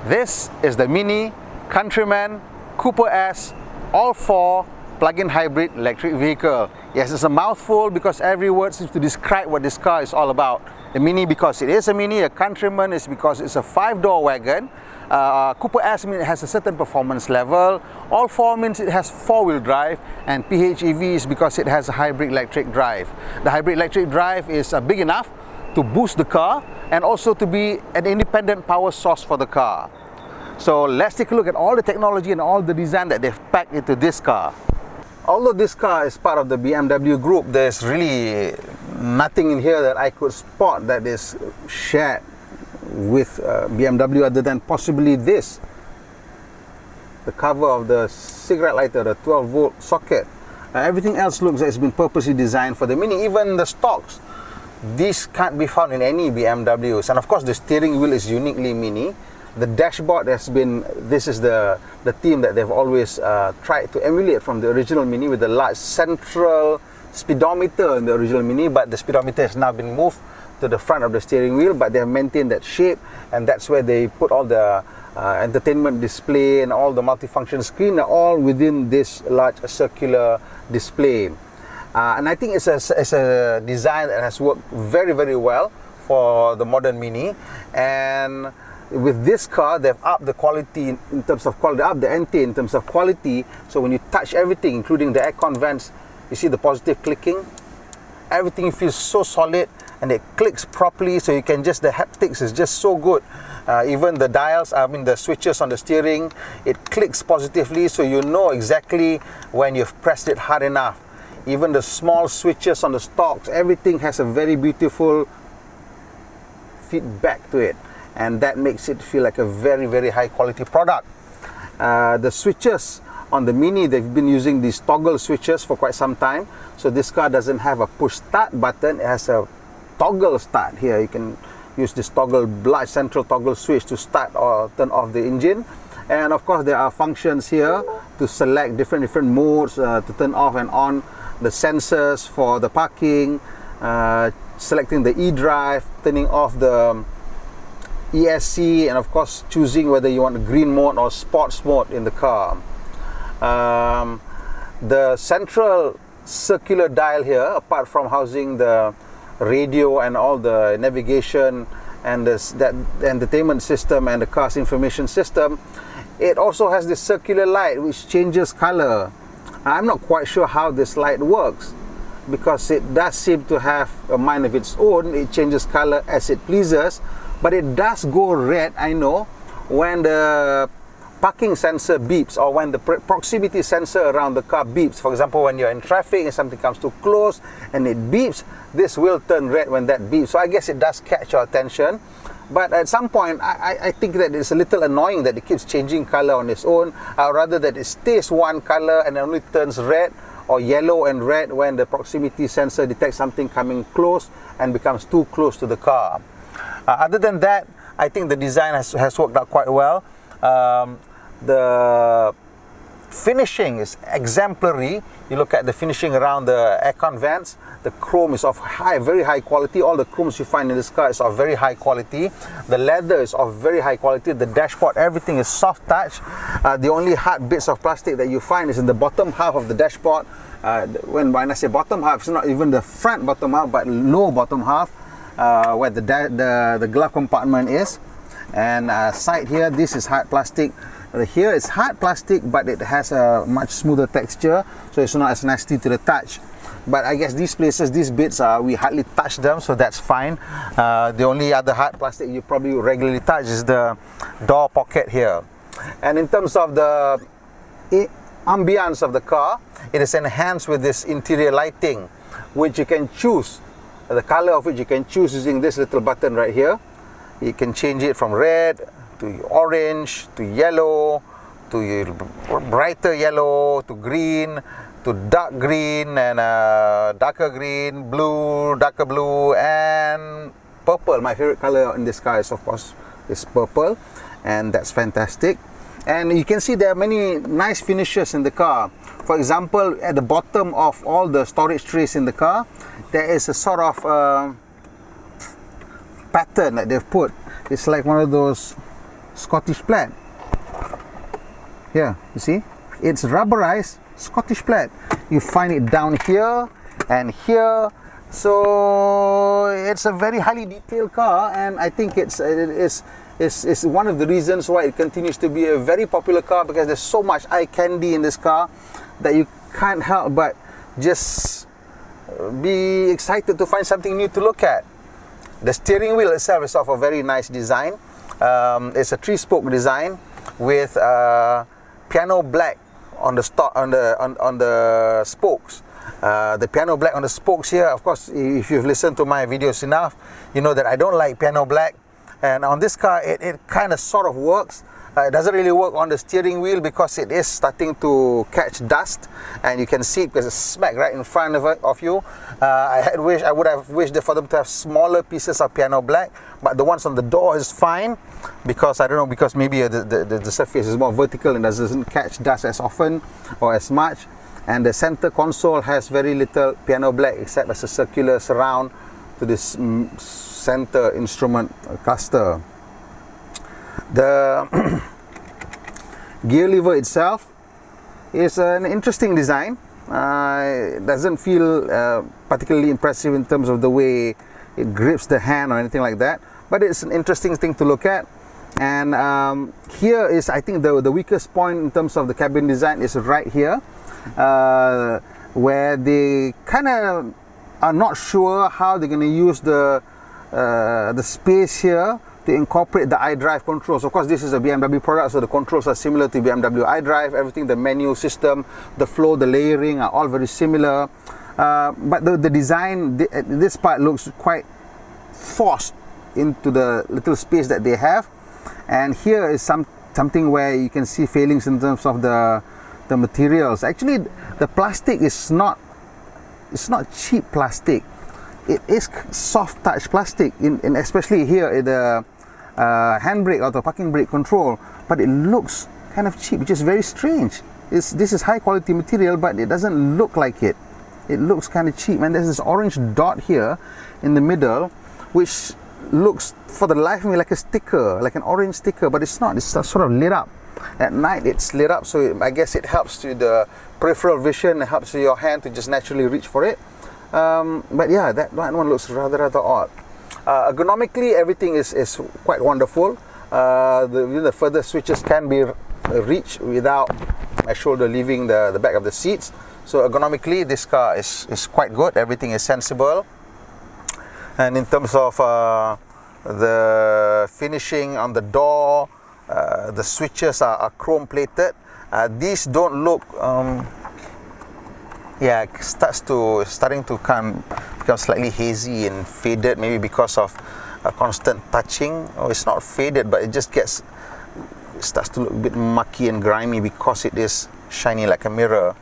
This is the Mini Countryman Cooper S All4 plug-in hybrid electric vehicle. Yes, it's a mouthful because every word seems to describe what this car is all about. The Mini because it is a Mini, a Countryman is because it's a 5-door wagon. Cooper S means it has a certain performance level. All4 means it has 4-wheel drive, and PHEV is because it has a hybrid electric drive. The hybrid electric drive is big enough to boost the car and also to be an independent power source for the car. So let's take a look at all the technology and all the design that they've packed into this car. Although this car is part of the BMW group, there's really nothing in here that I could spot that is shared with BMW other than possibly this. The cover of the cigarette lighter, the 12-volt socket. Everything else looks like it's been purposely designed for the Mini. Even the stocks, these can't be found in any BMWs. And of course the steering wheel is uniquely Mini. The dashboard has been, this is the theme that they've always tried to emulate from the original Mini, with the large central speedometer in the original Mini, but the speedometer has now been moved to the front of the steering wheel, but they have maintained that shape, and that's where they put all the entertainment display and all the multifunction screen are all within this large circular display. And I think it's a design that has worked very, very well for the modern Mini. And with this car, they've upped the quality in terms of quality, upped the ante in terms of quality. So when you touch everything, including the aircon vents, you see the positive clicking. Everything feels so solid and it clicks properly, so you can just, the haptics is just so good. Even the dials, the switches on the steering, it clicks positively, so you know exactly when you've pressed it hard enough. Even the small switches on the stalks, everything has a very beautiful feedback to it, and that makes it feel like a very, very high quality product. The switches on the Mini, they've been using these toggle switches for quite some time, so this car doesn't have a push start button, it has a toggle start here. You can use this large central toggle switch to start or turn off the engine. And of course there are functions here to select different modes, to turn off and on the sensors for the parking, selecting the e-drive, turning off the ESC, and of course choosing whether you want green mode or sports mode in the car. The central circular dial here, apart from housing the radio and all the navigation and that entertainment system and the car's information system, it also has this circular light which changes color. I'm not quite sure how this light works, because it does seem to have a mind of its own. It changes color as it pleases, but it does go red, I know, when the parking sensor beeps, or when the proximity sensor around the car beeps. For example, when you're in traffic and something comes too close and it beeps, this will turn red when that beeps. So I guess it does catch your attention. But at some point, I think that it's a little annoying that it keeps changing color on its own, rather that it stays one color and only turns red or yellow and red when the proximity sensor detects something coming close and becomes too close to the car. Other than that, I think the design has worked out quite well. The finishing is exemplary. You look at the finishing around the aircon vents. The chrome is of very high quality. All the chromes you find in this car is of very high quality. The leather is of very high quality. The dashboard, everything is soft touch. The only hard bits of plastic that you find is in the bottom half of the dashboard. When I say bottom half, it's not even the front bottom half, but low bottom half, where the glove compartment is. And side here, this is hard plastic. Here it's hard plastic, but it has a much smoother texture, so it's not as nasty to the touch. But I guess these places, these bits, we hardly touch them, so that's fine. The only other hard plastic you probably regularly touch is the door pocket here. And in terms of the ambience of the car, it is enhanced with this interior lighting, which you can choose, the color of which you can choose using this little button right here. You can change it from red to orange to yellow to brighter yellow to green to dark green and darker green, blue, darker blue, and purple. My favorite color in this car is, of course, is purple, and that's fantastic. And you can see there are many nice finishes in the car. For example, at the bottom of all the storage trays in the car, there is a sort of pattern that they've put. It's like one of those Scottish plaid. Here, you see, it's rubberized Scottish plaid. You find it down here and here. So it's a very highly detailed car, and I think it's one of the reasons why it continues to be a very popular car, because there's so much eye candy in this car that you can't help but just be excited to find something new to look at. The steering wheel itself is of a very nice design. It's a 3-spoke design with piano black on the spokes. The piano black on the spokes here, of course, if you've listened to my videos enough, you know that I don't like piano black. And on this car, it kind of sort of works. It doesn't really work on the steering wheel because it is starting to catch dust, and you can see it because it's smack right in front of you. I would have wished for them to have smaller pieces of piano black, but the ones on the door is fine, because I don't know, because maybe the surface is more vertical and doesn't catch dust as often or as much. And the center console has very little piano black except as a circular surround to this center instrument cluster. The gear lever itself is an interesting design. It doesn't feel particularly impressive in terms of the way it grips the hand or anything like that, but it's an interesting thing to look at. And here is, I think, the weakest point in terms of the cabin design is right here, where they kind of are not sure how they're going to use the space here to incorporate the iDrive controls. Of course, this is a BMW product, so the controls are similar to BMW iDrive. Everything, the menu system, the flow, the layering are all very similar. But the design, this part looks quite forced into the little space that they have. And here is something where you can see failings in terms of the materials. Actually, the plastic is not cheap plastic. It is soft touch plastic, in especially here in the handbrake or the parking brake control, but it looks kind of cheap, which is very strange. This is high quality material, but it doesn't look like it. It looks kind of cheap, and there's this orange dot here in the middle, which looks for the life of me like a sticker, like an orange sticker, but it's not. It's sort of lit up. At night it's lit up, so I guess it helps to the peripheral vision, it helps your hand to just naturally reach for it. But yeah, that one looks rather odd. Ergonomically, everything is quite wonderful. The further switches can be reached without my shoulder leaving the back of the seats. So ergonomically, this car is quite good. Everything is sensible. And in terms of the finishing on the door, the switches are chrome plated. These don't look starting to become slightly hazy and faded, maybe because of constant touching. Oh, it's not faded, but it starts to look a bit mucky and grimy because it is shiny like a mirror.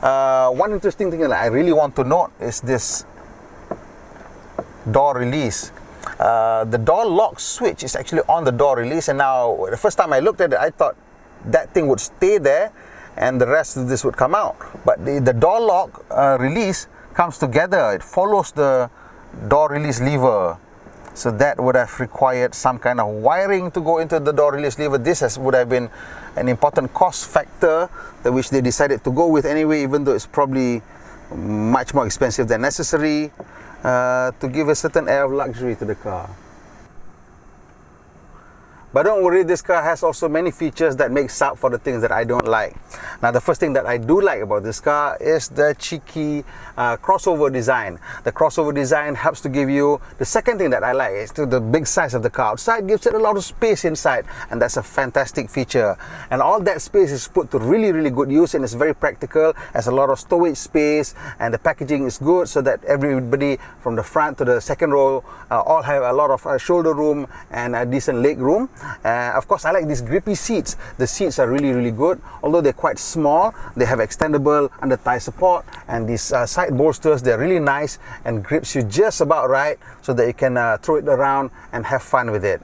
One interesting thing that I really want to note is this door release. The door lock switch is actually on the door release, and now the first time I looked at it, I thought that thing would stay there and the rest of this would come out. But the door lock release comes together. It follows the door release lever. So that would have required some kind of wiring to go into the door release lever. This would have been an important cost factor which they decided to go with anyway, even though it's probably much more expensive than necessary, to give a certain air of luxury to the car. But don't worry, this car has also many features that makes up for the things that I don't like. Now, the first thing that I do like about this car is the cheeky crossover design. The crossover design helps to give you, the second thing that I like is the big size of the car outside gives it a lot of space inside, and that's a fantastic feature. And all that space is put to really, really good use, and it's very practical, has a lot of storage space, and the packaging is good so that everybody from the front to the second row all have a lot of shoulder room and a decent leg room. Of course, I like these grippy seats. The seats are really, really good. Although they're quite small, they have extendable under thigh support, and these side bolsters, they're really nice and grips you just about right so that you can throw it around and have fun with it.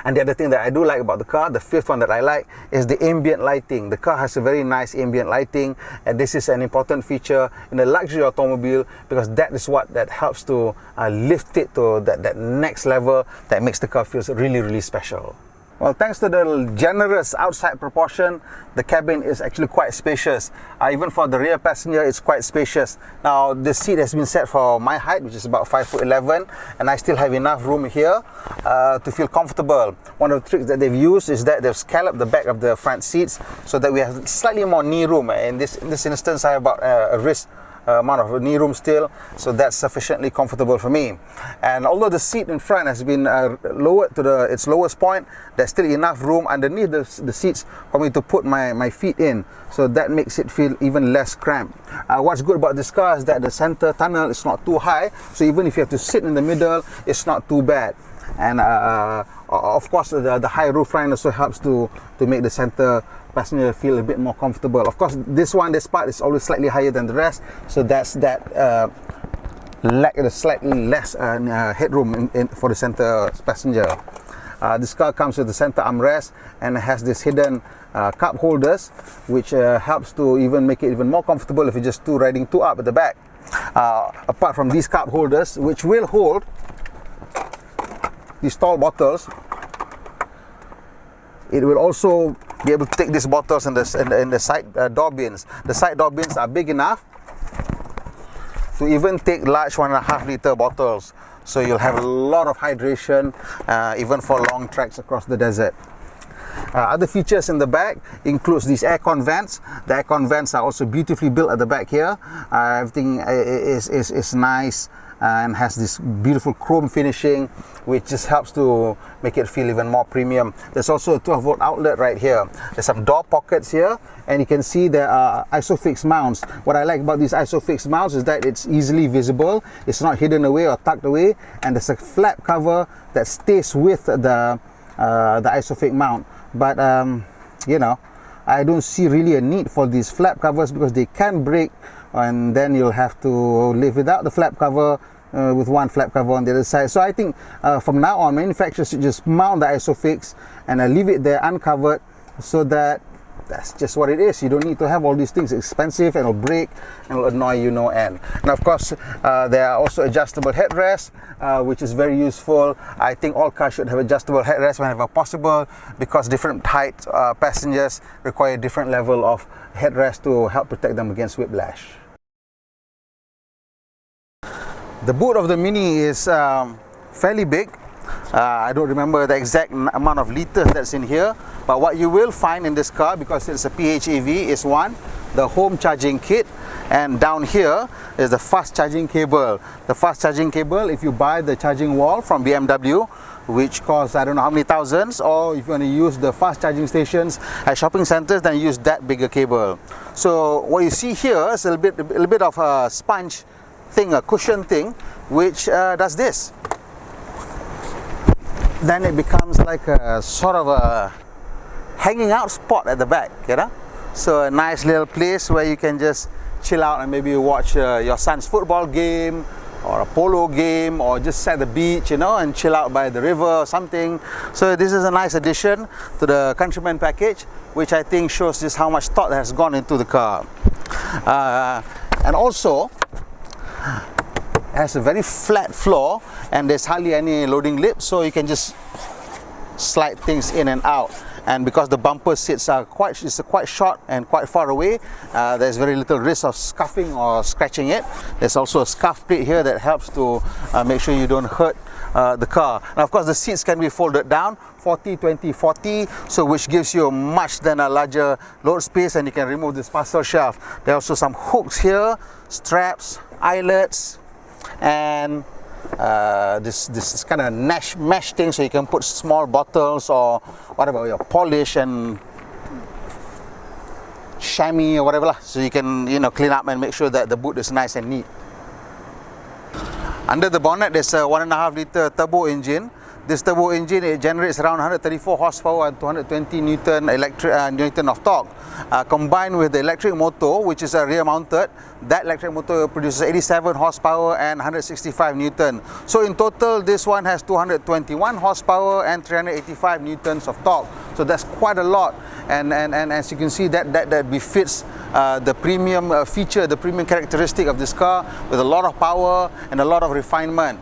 And the other thing that I do like about the car, the fifth one that I like, is the ambient lighting. The car has a very nice ambient lighting, and this is an important feature in a luxury automobile because that is what that helps to lift it to that next level that makes the car feel really, really special. Well, thanks to the generous outside proportion, the cabin is actually quite spacious. Even for the rear passenger, it's quite spacious. Now, the seat has been set for my height, which is about 5'11", and I still have enough room here to feel comfortable. One of the tricks that they've used is that they've scalloped the back of the front seats so that we have slightly more knee room. In this instance, I have about a wrist amount of knee room still, so that's sufficiently comfortable for me. And although the seat in front has been lowered to its lowest point, there's still enough room underneath the seats for me to put my feet in, so that makes it feel even less cramped. What's good about this car is that the center tunnel is not too high, so even if you have to sit in the middle, it's not too bad. And of course, the high roof line also helps to make the center passenger feel a bit more comfortable. Of course, this part is always slightly higher than the rest, so that's slightly less headroom for the center passenger. This car comes with the center armrest and has this hidden cup holders, which helps to even make it even more comfortable if you're just riding two up at the back. Apart from these cup holders, which will hold these tall bottles, it will also be able to take these bottles in the side door bins. The side door bins are big enough to even take large 1.5 litre bottles, so you'll have a lot of hydration even for long treks across the desert. Other features in the back includes these aircon vents. The aircon vents are also beautifully built at the back here. Everything is nice and has this beautiful chrome finishing, which just helps to make it feel even more premium. There's also a 12-volt outlet right here. There's some door pockets here, and you can see there are ISOFIX mounts. What I like about these ISOFIX mounts is that it's easily visible, it's not hidden away or tucked away, and there's a flap cover that stays with the ISOFIX mount. But you know, I don't see really a need for these flap covers because they can break, and then you'll have to live without the flap cover, with one flap cover on the other side. So I think from now on, manufacturers should just mount the ISOFIX and leave it there uncovered, so that that's just what it is. You don't need to have all these things. It's expensive and it'll break and it'll annoy you no end. And of course, there are also adjustable headrests, which is very useful. I think all cars should have adjustable headrests whenever possible, because different height passengers require different level of headrest to help protect them against whiplash. The boot of the Mini is fairly big. I don't remember the exact amount of liters that's in here, but what you will find in this car, because it's a PHEV, is one, the home charging kit, and down here is the fast charging cable. The fast charging cable, if you buy the charging wall from BMW, which costs I don't know how many thousands, or if you want to use the fast charging stations at shopping centers, then use that bigger cable. So what you see here is a little bit of a sponge thing, a cushion thing, which does this. Then it becomes like a sort of a hanging out spot at the back, you know. So a nice little place where you can just chill out and maybe watch your son's football game or a polo game, or just sit at the beach, you know, and chill out by the river or something. So this is a nice addition to the Countryman package, which I think shows just how much thought has gone into the car. And also has a very flat floor, and there's hardly any loading lip, so you can just slide things in and out. And because the bumper seats are quite short and quite far away, there's very little risk of scuffing or scratching it. There's also a scuff plate here that helps to make sure you don't hurt the car. And of course, the seats can be folded down 40, 20, 40, so which gives you much then a larger load space, and you can remove this parcel shelf. There are also some hooks here, straps, eyelets, and this kind of mesh thing, so you can put small bottles or whatever, your polish and chamois or whatever, so you can, you know, clean up and make sure that the boot is nice and neat. Under the bonnet, there's a 1.5 litre turbo engine. This turbo engine, it generates around 134 horsepower and 220 Newton of torque. Combined with the electric motor, which is a rear mounted, that electric motor produces 87 horsepower and 165 Newton. So in total, this one has 221 horsepower and 385 Newtons of torque. So that's quite a lot. And as you can see, that befits the premium feature, the premium characteristic of this car, with a lot of power and a lot of refinement.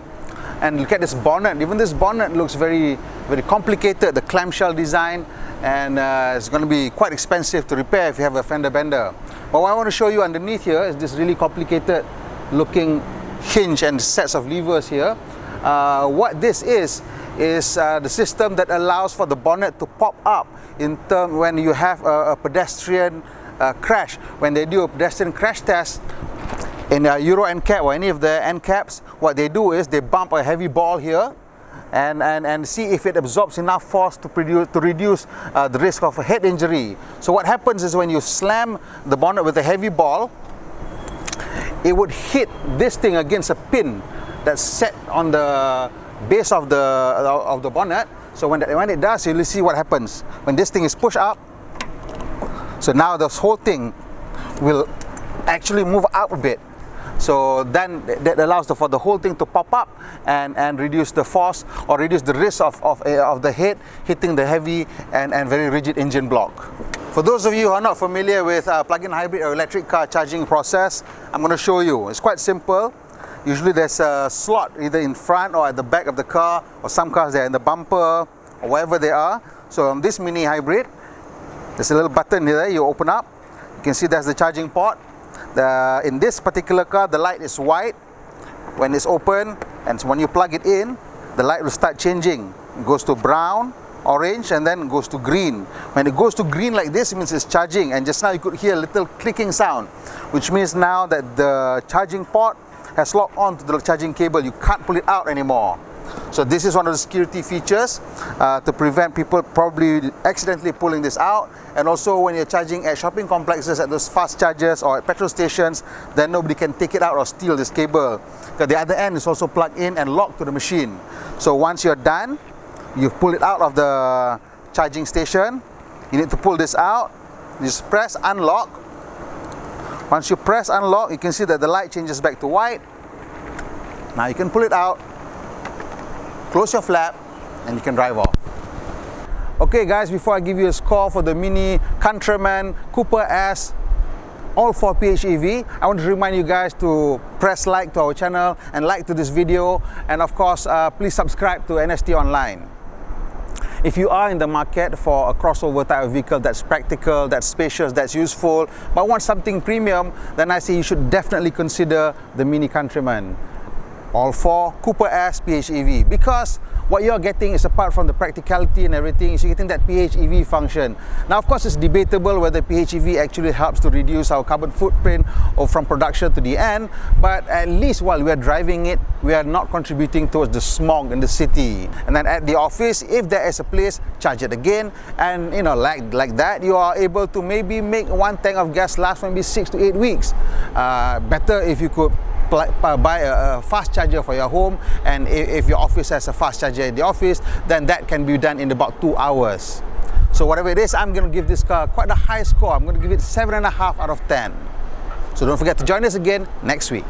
And look at this bonnet. Even this bonnet looks very very complicated, the clamshell design, and it's going to be quite expensive to repair if you have a fender bender. But what I want to show you underneath here is this really complicated looking hinge and sets of levers here. What this is the system that allows for the bonnet to pop up in term when you have a pedestrian crash. When they do a pedestrian crash test in a Euro NCAP or any of the NCAPs, what they do is they bump a heavy ball here and see if it absorbs enough force to reduce the risk of a head injury. So what happens is when you slam the bonnet with a heavy ball, it would hit this thing against a pin that's set on the base of the bonnet. So when it does, you'll see what happens. When this thing is pushed up, so now this whole thing will actually move up a bit. So then that allows for the whole thing to pop up and reduce the force or reduce the risk of the head hitting the heavy and very rigid engine block. For those of you who are not familiar with plug-in hybrid or electric car charging process, I'm going to show you. It's quite simple. Usually there's a slot either in front or at the back of the car, or some cars they're in the bumper or wherever they are. So on this mini hybrid, there's a little button here you open up. You can see that's the charging port. In this particular car, the light is white when it's open, and so when you plug it in, the light will start changing. It goes to brown, orange, and then goes to green. When it goes to green like this, it means it's charging, and just now you could hear a little clicking sound, which means now that the charging port has locked on to the charging cable. You can't pull it out anymore. So this is one of the security features to prevent people probably accidentally pulling this out. And also when you're charging at shopping complexes, at those fast chargers or at petrol stations, then nobody can take it out or steal this cable, because the other end is also plugged in and locked to the machine. So once you're done, you pull it out of the charging station. You need to pull this out. You just press unlock. Once you press unlock, you can see that the light changes back to white. Now you can pull it out, close your flap, and you can drive off. Okay guys, before I give you a score for the Mini Countryman Cooper S All4 PHEV, I want to remind you guys to press like to our channel and like to this video, and of course please subscribe to NST Online. If you are in the market for a crossover type of vehicle that's practical, that's spacious, that's useful, but want something premium, then I say you should definitely consider the Mini Countryman All4 Cooper S PHEV, because what you're getting is, apart from the practicality and everything, is you're getting that PHEV function. Now of course it's debatable whether PHEV actually helps to reduce our carbon footprint or from production to the end, but at least while we are driving it, we are not contributing towards the smog in the city. And then at the office, if there is a place, charge it again, and you know, like that, you are able to maybe make one tank of gas last maybe 6 to 8 weeks. Better if you could buy a fast charger for your home, and if your office has a fast charger in the office, then that can be done in about 2 hours. So whatever it is, I'm going to give this car quite a high score. I'm going to give it 7.5 out of 10. So don't forget to join us again next week.